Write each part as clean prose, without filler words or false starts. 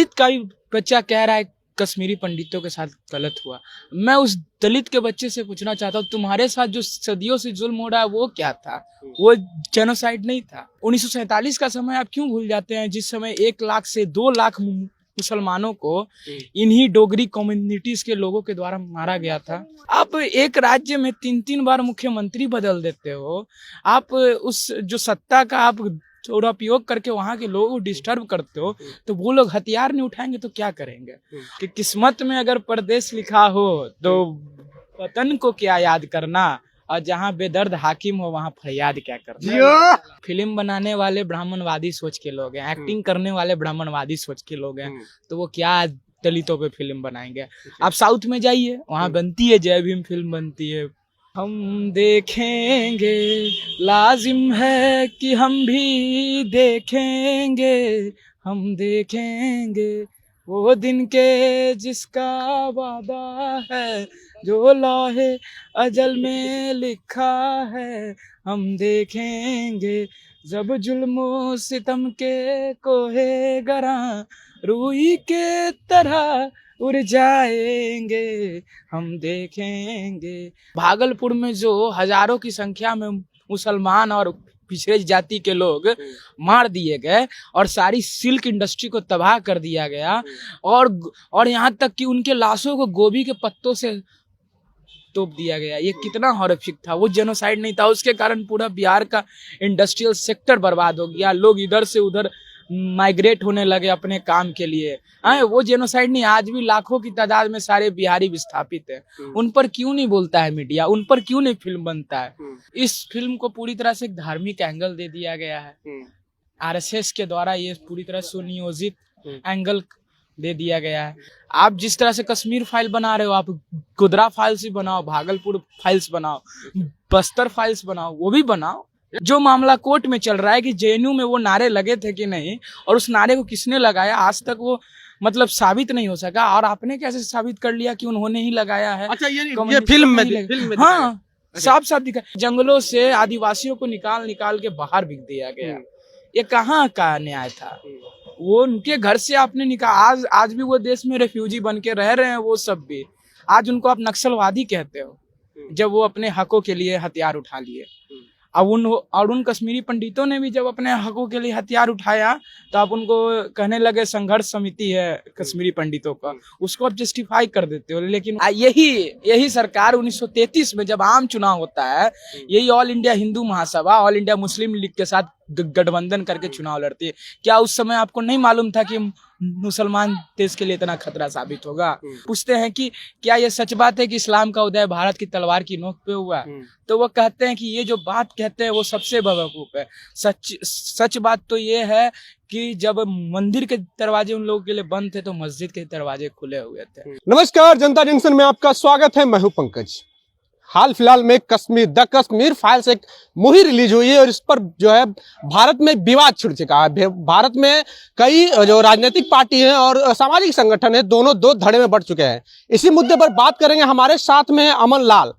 दलित का भी बच्चा कह रहा है कश्मीरी पंडितों के साथ गलत हुआ। मैं उस दलित के बच्चे से पूछना चाहता हूँ, तुम्हारे साथ जो सदियों से जुल्म हो रहा है वो क्या था? वो जेनोसाइड नहीं था। 1947 का समय आप क्यों भूल जाते हैं, जिस समय 1 लाख से 2 लाख मुसलमानों को इन्हीं डोगरी कम्युनिटीज के लोगों के द्वारा मारा गया था। आप एक राज्य में 3-3 बार मुख्यमंत्री बदल देते हो। आप उस जो सत्ता का आप थोड़ा उपयोग करके वहां के लोगों को डिस्टर्ब करते हो, तो वो लोग हथियार नहीं उठाएंगे तो क्या करेंगे? कि किस्मत में अगर परदेश लिखा हो तो वतन को क्या याद करना, और जहाँ बेदर्द हाकिम हो वहाँ फरियाद क्या करना। फिल्म बनाने वाले ब्राह्मणवादी सोच के लोग हैं, एक्टिंग करने वाले ब्राह्मणवादी सोच के लोग हैं, तो वो क्या दलितों पे फिल्म बनाएंगे? आप साउथ में जाइए, वहाँ बनती है, जय भीम फिल्म बनती है। हम देखेंगे, लाजिम है कि हम भी देखेंगे, हम देखेंगे वो दिन के जिसका वादा है, जो लौहे अजल में लिखा है। हम देखेंगे जब जुल्म सितम के कोहे गरा रूई के तरह उड़ जाएंगे, हम देखेंगे। भागलपुर में जो हजारों की संख्या में मुसलमान और पिछड़े जाति के लोग मार दिए गए और सारी सिल्क इंडस्ट्री को तबाह कर दिया गया, और यहाँ तक कि उनके लाशों को गोभी के पत्तों से तोप दिया गया, ये कितना हॉरिफिक था। वो जेनोसाइड नहीं था, उसके कारण पूरा बिहार का इंडस्ट्रियल सेक्टर बर्बाद हो गया, लोग इधर से उधर माइग्रेट होने लगे अपने काम के लिए। वो जेनोसाइड नहीं। आज भी लाखों की तादाद में सारे बिहारी विस्थापित हैं, उन पर क्यों नहीं बोलता है मीडिया, उन पर क्यों नहीं फिल्म बनता है? इस फिल्म को पूरी तरह से एक धार्मिक एंगल दे दिया गया है। आरएसएस के द्वारा ये पूरी तरह सुनियोजित एंगल दे दिया गया है। आप जिस तरह से कश्मीर फाइल बना रहे हो, आप गोधरा फाइल्स भी बनाओ, भागलपुर फाइल्स बनाओ, बस्तर फाइल्स बनाओ, वो भी बनाओ। जो मामला कोर्ट में चल रहा है कि जेएनयू में वो नारे लगे थे कि नहीं, और उस नारे को किसने लगाया, आज तक वो मतलब साबित नहीं हो सका। और आपने कैसे साबित कर लिया कि उन्होंने ही लगाया है? अच्छा, ये फिल्म में हाँ, साफ साफ दिखा। जंगलों से आदिवासियों को निकाल के बाहर बिक दिया गया। ये कहाँ का न्याय था? वो उनके घर से आपने निकाल, आज भी वो देश में रेफ्यूजी बन के रह रहे हैं वो सब भी। आज उनको आप नक्सलवादी कहते हो, जब वो अपने हकों के लिए हथियार उठा लिए। अब उन कश्मीरी पंडितों ने भी जब अपने हकों के लिए हथियार उठाया, तो आप उनको कहने लगे संघर्ष समिति है कश्मीरी पंडितों का, उसको आप जस्टिफाई कर देते हो। लेकिन यही सरकार 1933 में जब आम चुनाव होता है, यही all India Hindu Mahasabha, all India Muslim league के साथ गठबंधन करके चुनाव लड़ती है। क्या उस समय आपको नहीं मालूम था कि मुसलमान देश के लिए इतना खतरा साबित होगा? पूछते हैं कि क्या ये सच बात है कि इस्लाम का उदय भारत की तलवार की नोक पे हुआ? तो वो कहते हैं कि ये जो बात कहते हैं वो सबसे बेवकूफ है। सच बात तो ये है कि जब मंदिर के दरवाजे उन लोगों के लिए बंद थे तो मस्जिद के दरवाजे खुले हुए थे। नमस्कार, जनता जंक्शन में आपका स्वागत है। मैं हूं पंकज। हाल फिलहाल में द कश्मीर फाइल्स एक मूवी रिलीज हुई है और इस पर जो है भारत में विवाद छिड़ चुका है। भारत में कई जो राजनीतिक पार्टी हैं और सामाजिक संगठन है, दोनों दो धड़े में बढ़ चुके हैं। इसी मुद्दे पर बात करेंगे। हमारे साथ में अमन लाल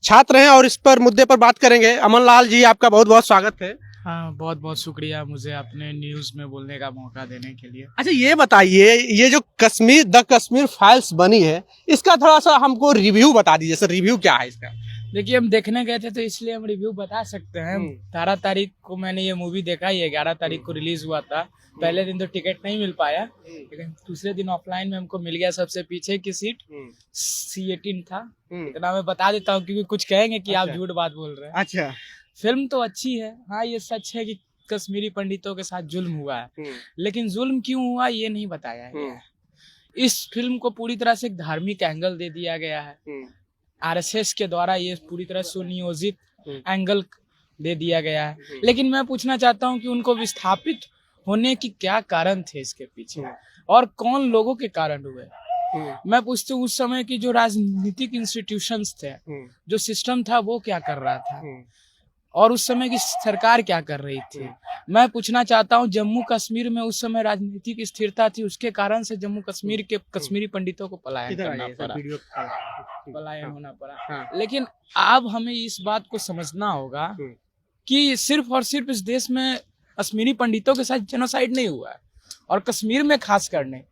छात्र हैं और इस पर मुद्दे पर बात करेंगे। अमन लाल जी, आपका बहुत बहुत स्वागत है। हाँ, बहुत बहुत शुक्रिया मुझे अपने न्यूज में बोलने का मौका देने के लिए। अच्छा, ये बताइए, ये जो द कश्मीर फाइल्स बनी है, इसका थोड़ा सा हमको रिव्यू बता दीजिए सर। रिव्यू क्या है इसका? देखिए, हम देखने गए थे तो इसलिए हम रिव्यू बता सकते हैं। 18 तारीख को मैंने ये मूवी देखा, ये 11 तारीख को रिलीज हुआ था। पहले दिन तो टिकट नहीं मिल पाया, लेकिन दूसरे दिन ऑफलाइन में हमको मिल गया सबसे पीछे की सीट। C18 था। इतना मैं बता देता हूँ क्योंकि कुछ कहेंगे कि आप झूठ बात बोल रहे हैं। अच्छा, फिल्म तो अच्छी है। हाँ, ये सच है कि कश्मीरी पंडितों के साथ जुल्म हुआ है, लेकिन जुल्म क्यों हुआ ये नहीं बताया गया है। इस फिल्म को पूरी तरह से एक धार्मिक एंगल दे दिया गया है। आरएसएस के द्वारा ये पूरी तरह सुनियोजित एंगल दे दिया गया है। लेकिन मैं पूछना चाहता हूँ कि उनको विस्थापित होने की क्या कारण थे इसके पीछे, और कौन लोगों के कारण हुए? मैं पूछता हूँ उस समय की जो राजनीतिक इंस्टीट्यूशंस थे, जो सिस्टम था, वो क्या कर रहा था, और उस समय की सरकार क्या कर रही थी। मैं पूछना चाहता हूँ, जम्मू कश्मीर में उस समय राजनीतिक स्थिरता थी, उसके कारण से जम्मू कश्मीर के कश्मीरी पंडितों को पलायन होना पड़ा। हाँ। लेकिन अब हमें इस बात को समझना होगा कि सिर्फ और सिर्फ इस देश में कश्मीरी पंडितों के साथ जेनोसाइड नहीं हुआ है। और कश्मीर में खास करने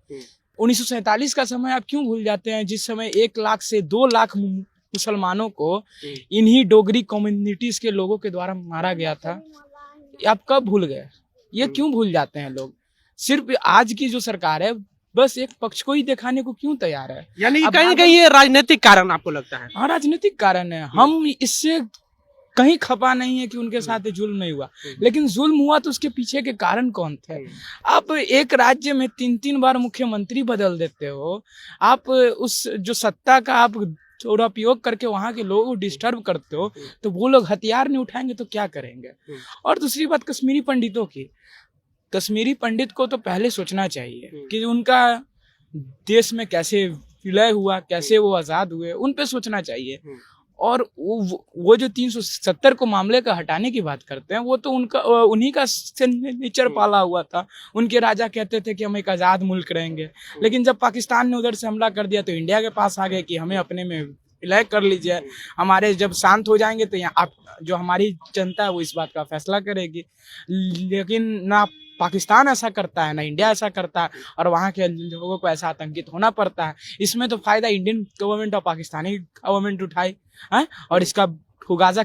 1947 का समय आप क्यों भूल जाते हैं, जिस समय 1 लाख से 2 लाख मुसलमानों को इन्हीं डोगरी कम्युनिटीज के लोगों के द्वारा मारा गया था। ये आप कब भूल गए? ये क्यों भूल जाते हैं लोग? सिर्फ आज की जो सरकार है बस एक पक्ष को ही दिखाने को क्यों तैयार है? यानी कहीं ना कहीं ये राजनीतिक कारण आपको लगता है? हाँ, राजनीतिक कारण है। हम इससे कहीं खपा नहीं है कि उनके साथ जुल्म नहीं हुआ, लेकिन जुल्म हुआ तो उसके पीछे के कारण कौन थे? आप एक राज्य में 3-3 बार मुख्यमंत्री बदल देते हो, आप उस जो सत्ता का आप दुरुपयोग करके वहां के लोगों को डिस्टर्ब करते हो, तो वो लोग हथियार नहीं उठाएंगे तो क्या करेंगे? और दूसरी बात कश्मीरी पंडितों की, कश्मीरी पंडित को तो पहले सोचना चाहिए कि उनका देश में कैसे विलय हुआ, कैसे वो आजाद हुए, उन पे सोचना चाहिए। और वो जो 370 को मामले का हटाने की बात करते हैं, वो तो उनका उन्हीं का सिग्नेचर पाला हुआ था। उनके राजा कहते थे कि हम एक आजाद मुल्क रहेंगे, लेकिन जब पाकिस्तान ने उधर से हमला कर दिया तो इंडिया के पास आ गए कि हमें अपने में विलय कर लीजिए, हमारे जब शांत हो जाएंगे तो यहाँ आप जो हमारी जनता है वो इस बात का फैसला करेगी। लेकिन ना पाकिस्तान ऐसा करता है, ना इंडिया ऐसा करता है, और वहाँ के लोगों को ऐसा आतंकित होना पड़ता है। इसमें तो फायदा इंडियन गवर्नमेंट और पाकिस्तानी गवर्नमेंट उठाई है, और इसका फुगाजा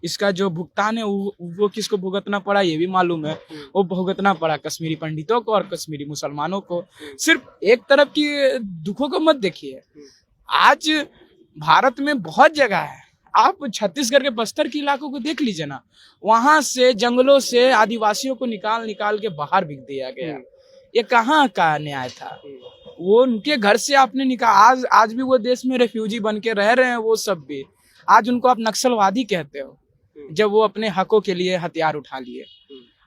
इसका जो भुगतान है वो किसको भुगतना पड़ा ये भी मालूम है। वो भुगतना पड़ा कश्मीरी पंडितों को और कश्मीरी मुसलमानों को। सिर्फ एक तरफ की दुखों को मत देखिए, आज भारत में बहुत जगह है, आप छत्तीसगढ़ के बस्तर के इलाकों को देख लीजिए ना, वहां से जंगलों से आदिवासियों को निकाल के बाहर बिक दिया गया। ये कहाँ का न्याय था? वो उनके घर से आपने निकाल, आज भी वो देश में रेफ्यूजी बन के रह रहे हैं वो सब भी। आज उनको आप नक्सलवादी कहते हो, जब वो अपने हकों के लिए हथियार उठा लिए।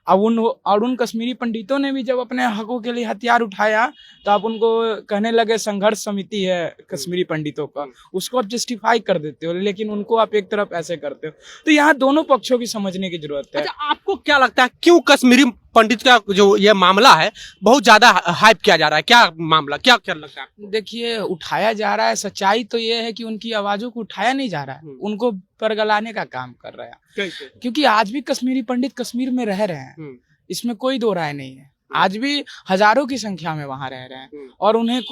अब उन कश्मीरी पंडितों ने भी जब अपने हकों के लिए हथियार उठाया तो आप उनको कहने लगे संघर्ष समिति है कश्मीरी पंडितों का, उसको आप जस्टिफाई कर देते हो, लेकिन उनको आप एक तरफ ऐसे करते हो। तो यहाँ दोनों पक्षों की समझने की जरूरत है। अच्छा, आपको क्या लगता है क्यों कश्मीरी पंडित का जो ये मामला है बहुत ज्यादा हाइप किया जा रहा है? क्या मामला, क्या क्या लगता है? देखिए, उठाया जा रहा है, सच्चाई तो ये है कि उनकी आवाजों को उठाया नहीं जा रहा है, उनको परगलाने का काम कर रहा है। कैसे? क्योंकि आज भी कश्मीरी पंडित कश्मीर में रह रहे हैं, इसमें कोई दो राय नहीं है। आज भी हजारों की संख्या में वहां रह रहे हैं, और उन्हें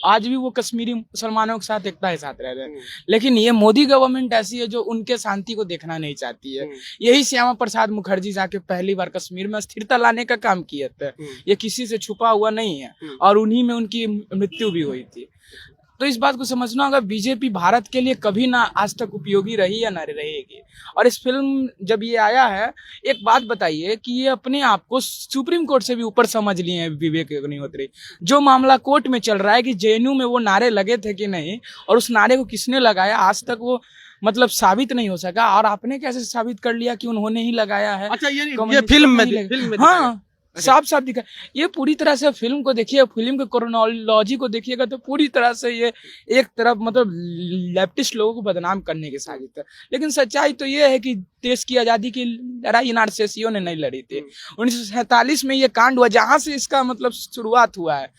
आज भी वो कश्मीरी मुसलमानों के साथ एकता के साथ रह रहे हैं। लेकिन ये मोदी गवर्नमेंट ऐसी है जो उनके शांति को देखना नहीं चाहती है। यही श्यामा प्रसाद मुखर्जी जाके पहली बार कश्मीर में स्थिरता लाने का काम किए थे। ये किसी से छुपा हुआ नहीं है, और उन्हीं में उनकी मृत्यु भी हुई थी। तो इस बात को समझना होगा, बीजेपी भारत के लिए कभी ना आज तक उपयोगी रही या ना रहेगी। और इस फिल्म जब ये आया है, एक बात बताइए कि ये अपने आप को सुप्रीम कोर्ट से भी ऊपर समझ लिए हैं विवेक अग्निहोत्री। जो मामला कोर्ट में चल रहा है कि जेएनयू में वो नारे लगे थे कि नहीं, और उस नारे को किसने लगाया, आज तक वो मतलब साबित नहीं हो सका। और आपने कैसे साबित कर लिया कि उन्होंने ही लगाया है? अच्छा, ये फिल्म में हाँ, साफ साफ दिखा। ये पूरी तरह से फिल्म को देखिए, फिल्म के क्रोनोलॉजी को देखिएगा तो पूरी तरह से ये एक तरफ मतलब लेफ्टिस्ट लोगों को बदनाम करने की साजिश है। लेकिन सच्चाई तो ये है कि देश की आजादी की लड़ाई इन आरसीएसियों ने नहीं लड़ी थी। 1947 में ये कांड हुआ, जहां से इसका मतलब शुरुआत हुआ है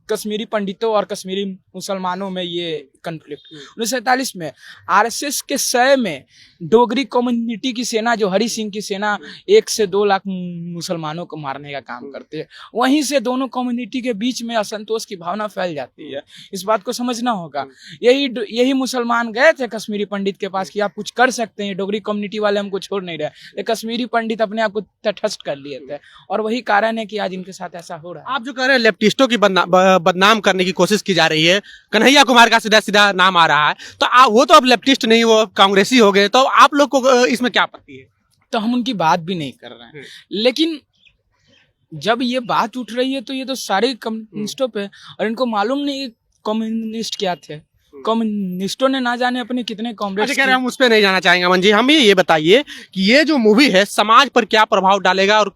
कश्मीरी पंडितों और कश्मीरी मुसलमानों में ये कन्फ्लिक्ट। 1947 में आरएसएस के सय में डोगरी कम्युनिटी की सेना, जो हरि सिंह की सेना 1 से 2 लाख मुसलमानों को मारने का काम करते हैं, वहीं से दोनों कम्युनिटी के बीच में असंतोष की भावना फैल जाती है। इस बात को समझना होगा। यही मुसलमान गए थे कश्मीरी पंडित के पास कि आप कुछ कर सकते हैं, डोगरी कम्युनिटी वाले हमको छोड़ नहीं रहे, लेकिन कश्मीरी पंडित अपने आप को तटस्थ कर लिए थे, और वही कारण है कि आज इनके साथ ऐसा हो रहा है। आप जो कह रहे हैं लेफ्टिस्टों की बदनाम करने की कोशिश की जा रही है, कन्हैया कुमार का सीधा सीधा नाम आ रहा है, तो वो तो अब लेफ्टिस्ट नहीं, वो कांग्रेसी हो गए, तो आप लोग को इसमें क्या आपत्ति है? तो हम उनकी बात भी नहीं कर रहे हैं, लेकिन जब ये बात उठ रही है तो ये तो सारे कम्युनिस्टों पे, और इनको मालूम नहीं कम्युनिस्ट क्या थे। कम्युनिस्टों ने ना जाने अपने कितने कॉमरेड्स। अच्छा, कह रहे हैं हम उस पर नहीं जाना चाहेंगे। अमन जी, हमें ये बताइए कि ये जो मूवी है समाज पर क्या प्रभाव डालेगा, और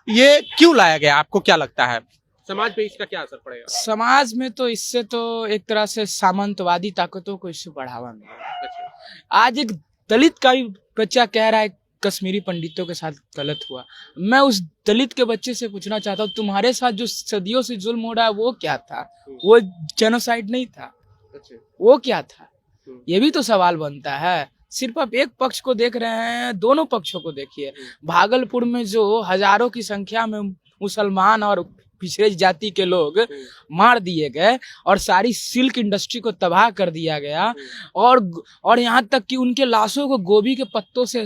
ये क्यों लाया गया? आपको क्या लगता है समाज पे इसका क्या असर पड़ेगा? समाज में तो इससे तो एक तरह से सामंतवादी ताकतों को इससे बढ़ावा मिलेगा। आज एक दलित का भी बच्चा कह रहा है कश्मीरी पंडितों के साथ गलत हुआ। मैं उस दलित के बच्चे से पूछना चाहता हूँ, तुम्हारे साथ जो सदियों से जुल्म हो रहा है वो क्या था? वो जेनोसाइड नहीं था, वो क्या था? ये भी तो सवाल बनता है। सिर्फ आप एक पक्ष को देख रहे हैं, दोनों पक्षों को देखिए। भागलपुर में जो हजारों की संख्या में मुसलमान और पिछड़े जाति के लोग मार दिए गए और सारी सिल्क इंडस्ट्री को तबाह कर दिया गया और यहाँ तक कि उनके लाशों को गोभी के पत्तों से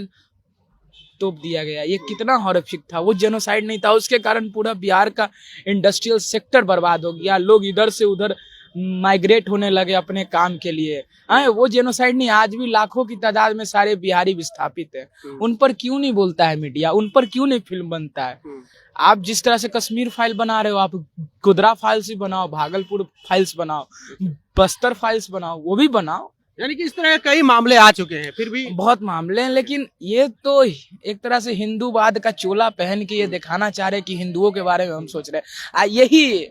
तोप दिया गया। ये कितना हॉरिफिक था। वो जेनोसाइड नहीं था, उसके कारण पूरा बिहार का इंडस्ट्रियल सेक्टर बर्बाद हो गया। लोग इधर से उधर माइग्रेट होने लगे अपने काम के लिए। वो जेनोसाइड नहीं, आज भी लाखों की तादाद में सारे बिहारी विस्थापित हैं। उन पर क्यों नहीं बोलता है मीडिया? उन पर क्यों नहीं फिल्म बनता है? आप जिस तरह से कश्मीर फाइल बना रहे हो, आप गोधरा फाइल्स भी बनाओ, भागलपुर फाइल्स बनाओ, बस्तर फाइल्स बनाओ, वो भी बनाओ। यानी कि इस तरह के कई मामले आ चुके हैं, फिर भी बहुत मामले हैं, लेकिन ये तो एक तरह से हिंदूवाद का चोला पहन के ये दिखाना चाह रहे हैं कि हिंदुओं के बारे में हम सोच रहे हैं।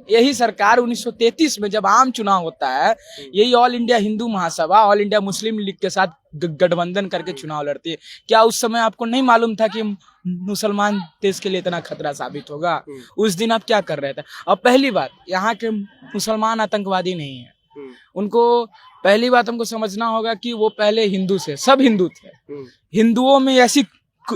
यही सरकार 1933 में जब आम चुनाव होता है, यही all India Hindu Mahasabha, all India Muslim league के साथ गठबंधन करके चुनाव लड़ती है। क्या उस समय आपको नहीं मालूम था कि मुसलमान देश के लिए इतना खतरा साबित होगा? उस दिन आप क्या कर रहे थे? अब पहली बात, यहाँ के मुसलमान आतंकवादी नहीं है। उनको पहली बात हमको समझना होगा कि वो पहले हिंदू से, सब हिंदू थे। हिंदुओं में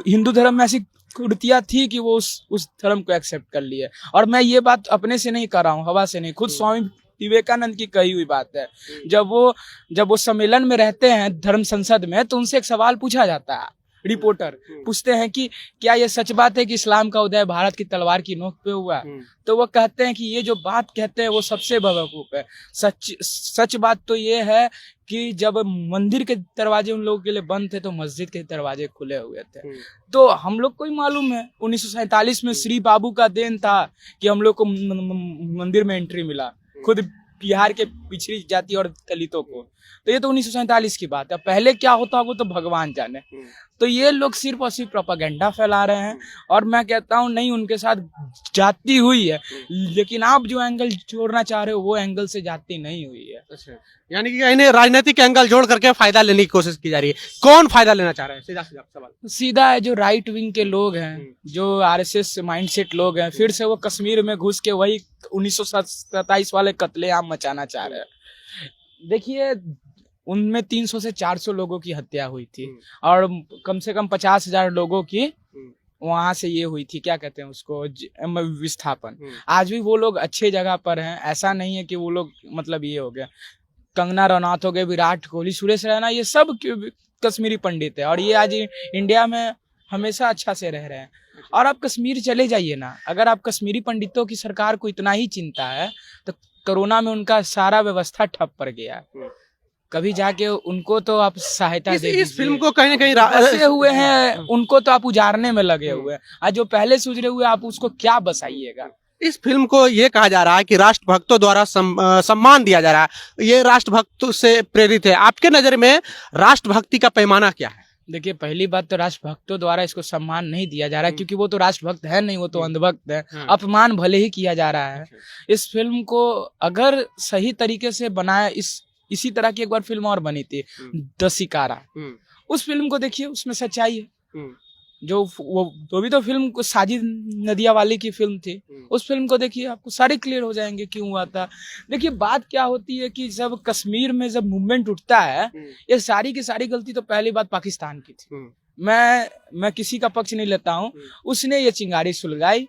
हिंदू धर्म में ऐसी कुरीतियां थी कि वो उस धर्म को एक्सेप्ट कर लिए। और मैं ये बात अपने से नहीं कर रहा हूँ, हवा से नहीं, खुद स्वामी विवेकानंद की कही हुई बात है। जब वो सम्मेलन में रहते हैं धर्म संसद में, तो उनसे एक सवाल पूछा जाता है। रिपोर्टर पूछते हैं कि क्या ये सच बात है कि इस्लाम का उदय भारत की तलवार की नोक पे हुआ? तो वो कहते हैं कि ये जो बात कहते हैं वो सबसे बेवकूफ है। सच बात तो ये है कि जब मंदिर के दरवाजे उन लोगों के लिए बंद थे तो मस्जिद के दरवाजे खुले हुए थे। तो हम लोग को ही मालूम है 1947 में श्री बाबू का देन था कि हम लोग को मंदिर में एंट्री मिला, खुद बिहार के पिछड़ी जाति और दलितों को। तो ये तो 1947 की बात है। पहले क्या होता होगा तो भगवान जाने। तो ये लोग सिर्फ और सिर्फ प्रोपेगेंडा फैला रहे हैं। और मैं कहता हूँ नहीं, उनके साथ जाति हुई है, लेकिन आप जो एंगल जोड़ना चाह रहे हो वो एंगल से जाति नहीं हुई है। अच्छा, यानी कि इन्हें राजनीतिक एंगल जोड़ करके फायदा लेने की कोशिश की जा रही है। कौन फायदा लेना चाह रहा है? सीधा सवाल। सीधा है, जो राइट विंग के लोग हैं, जो आरएसएस माइंडसेट लोग हैं, फिर से वो कश्मीर में घुस के वही 1927 वाले कत्लेआम मचाना चाह रहे हैं। देखिए, उनमें 300 से 400 लोगों की हत्या हुई थी और कम से कम 50,000 लोगों की वहां से ये हुई थी, क्या कहते हैं उसको, विस्थापन। आज भी वो लोग अच्छे जगह पर हैं। ऐसा नहीं है कि वो लोग मतलब ये हो गया। कंगना रनौत हो गए, विराट कोहली, सुरेश रैना, ये सब कश्मीरी पंडित है और ये आज इंडिया में हमेशा अच्छा से रह रहे हैं। और आप कश्मीर चले जाइए ना, अगर आप कश्मीरी पंडितों की सरकार को इतना ही चिंता है तो कोरोना में उनका सारा व्यवस्था ठप पड़ गया। कभी जाके उनको तो आप सहायता दे इस फिल्म को कहीं ना कहीं बसे हुए हैं, उनको तो आप उजाड़ने में लगे हुए हैं। आज जो पहले सुधरे हुए आप उसको क्या बसाइएगा? इस फिल्म को ये कहा जा रहा है कि राष्ट्रभक्तों द्वारा सम्मान दिया जा रहा है, ये राष्ट्रभक्तों से प्रेरित है। आपके नजर में राष्ट्रभक्ति का पैमाना क्या है? देखिए, पहली बात तो राष्ट्रभक्तों द्वारा इसको सम्मान नहीं दिया जा रहा है, क्योंकि वो तो राष्ट्रभक्त है नहीं, वो तो अंधभक्त है। अपमान भले ही किया जा रहा है। इस फिल्म को अगर सही तरीके से बनाया, इसी तरह की एक बार फिल्म और बनी थी द शिकारा, उस फिल्म को देखिए, उसमें सच्चाई है। वो भी तो फिल्म साजिद नदिया वाली की फिल्म थी। उस फिल्म को देखिए, आपको सारे क्लियर हो जाएंगे क्यों हुआ था। देखिए, बात क्या होती है कि जब कश्मीर में जब मूवमेंट उठता है, ये सारी की सारी गलती तो पहली बात पाकिस्तान की थी। मैं किसी का पक्ष नहीं लेता हूँ। उसने ये चिंगारी सुलगाई।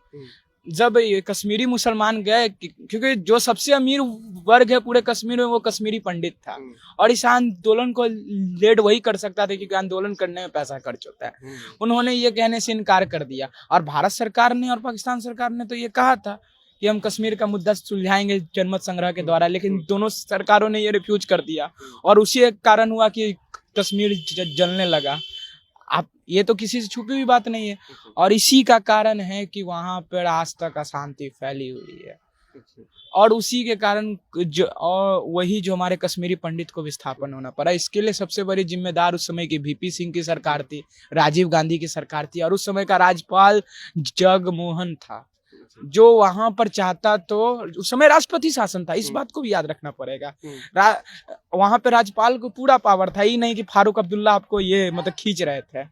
जब ये कश्मीरी मुसलमान गए, क्योंकि जो सबसे अमीर वर्ग है पूरे कश्मीर में वो कश्मीरी पंडित था, और इस आंदोलन को लीड वही कर सकता था क्योंकि आंदोलन करने में पैसा खर्च होता है। उन्होंने ये कहने से इनकार कर दिया। और भारत सरकार ने और पाकिस्तान सरकार ने तो ये कहा था कि हम कश्मीर का मुद्दा सुलझाएंगे जनमत संग्रह के द्वारा, लेकिन दोनों सरकारों ने ये रिफ्यूज कर दिया और उसी एक कारण हुआ कि कश्मीर जलने लगा। आप ये तो किसी से छुपी हुई बात नहीं है, और इसी का कारण है कि वहां पर आज तक अशांति फैली हुई है। और उसी के कारण वही जो हमारे कश्मीरी पंडित को विस्थापन होना पड़ा, इसके लिए सबसे बड़ी जिम्मेदार उस समय की वीपी सिंह की सरकार थी, राजीव गांधी की सरकार थी, और उस समय का राज्यपाल जगमोहन था, जो वहां पर चाहता तो उस समय राष्ट्रपति शासन था, इस बात को भी याद रखना पड़ेगा। वहां पे राज्यपाल को पूरा पावर था, ये नहीं कि फारूक अब्दुल्ला आपको ये मतलब खींच रहे थे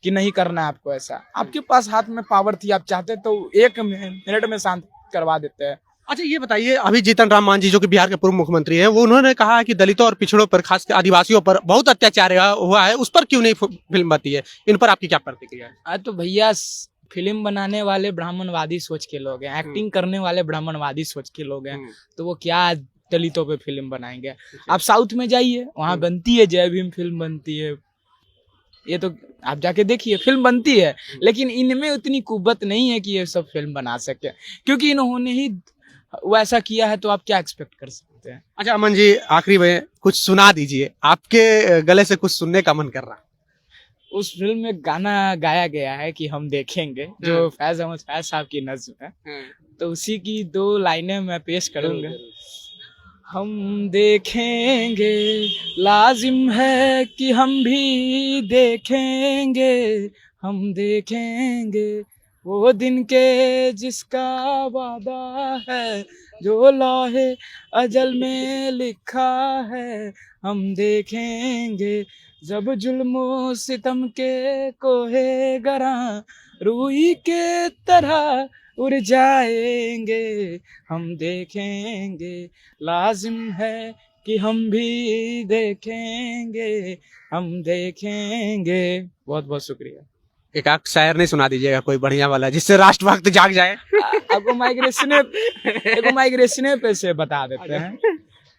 कि नहीं करना है आपको ऐसा। आपके पास हाथ में पावर थी, आप चाहते तो 1 मिनट में शांत करवा देते हैं। अच्छा, ये बताइए, अभी जीतन राम मांझी जो कि बिहार के पूर्व मुख्यमंत्री हैं, वो उन्होंने कहा है कि दलितों और पिछड़ों पर, खास आदिवासियों पर बहुत अत्याचार हुआ है, उस पर क्यों नहीं फिल्म बनती है? इन पर आपकी क्या प्रतिक्रिया है? तो भैया, फिल्म बनाने वाले ब्राह्मणवादी सोच के लोग हैं, एक्टिंग करने वाले ब्राह्मणवादी सोच के लोग हैं, तो वो क्या दलितों पे फिल्म बनाएंगे। आप साउथ में जाइए, वहां बनती है जय भीम फिल्म बनती है, ये तो आप जाके देखिए फिल्म बनती है, लेकिन इनमें उतनी कुव्वत नहीं है कि ये सब फिल्म बना सके, क्योंकि इन्होंने ही वैसा किया है, तो आप क्या एक्सपेक्ट कर सकते हैं। अच्छा अमन जी, आखिरी में कुछ सुना दीजिए, आपके गले से कुछ सुनने का मन कर रहा। उस फिल्म में गाना गाया गया है कि हम देखेंगे, जो फैज अहमद फैज साहब की नज्म है, तो उसी की 2 लाइनें मैं पेश करूंगा। हम देखेंगे, लाजिम है कि हम भी देखेंगे, हम देखेंगे वो दिन के जिसका वादा है, जो लौहे अजल में लिखा है। हम देखेंगे जब जुल्मो सितम के कोहे गरा रूई के तरह उड़ जाएंगे, हम देखेंगे, लाजिम है कि हम भी देखेंगे, हम देखेंगे। बहुत बहुत शुक्रिया। एक आख शायर नहीं सुना दीजिएगा कोई बढ़िया वाला, जिससे राष्ट्रभक्त जाग जाए। आपको माइग्रेशन पे से बता देते हैं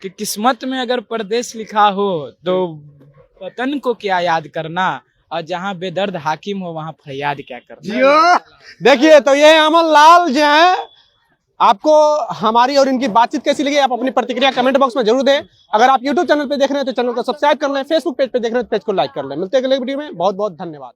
कि किस्मत में अगर परदेश लिखा हो तो वतन को क्या याद करना, और जहाँ बेदर्द हाकिम हो वहाँ फरियाद क्या करना। देखिए तो ये अमन लाल जो है, आपको हमारी और इनकी बातचीत कैसी लगी, आप अपनी प्रतिक्रिया कमेंट बॉक्स में जरूर दें। अगर आप यूट्यूब चैनल पे देख रहे हैं तो चैनल को सब्सक्राइब कर लें, फेसबुक पेज पे देख रहे हैं तो पेज को लाइक कर लें। मिलते हैं अगले वीडियो में, बहुत बहुत धन्यवाद।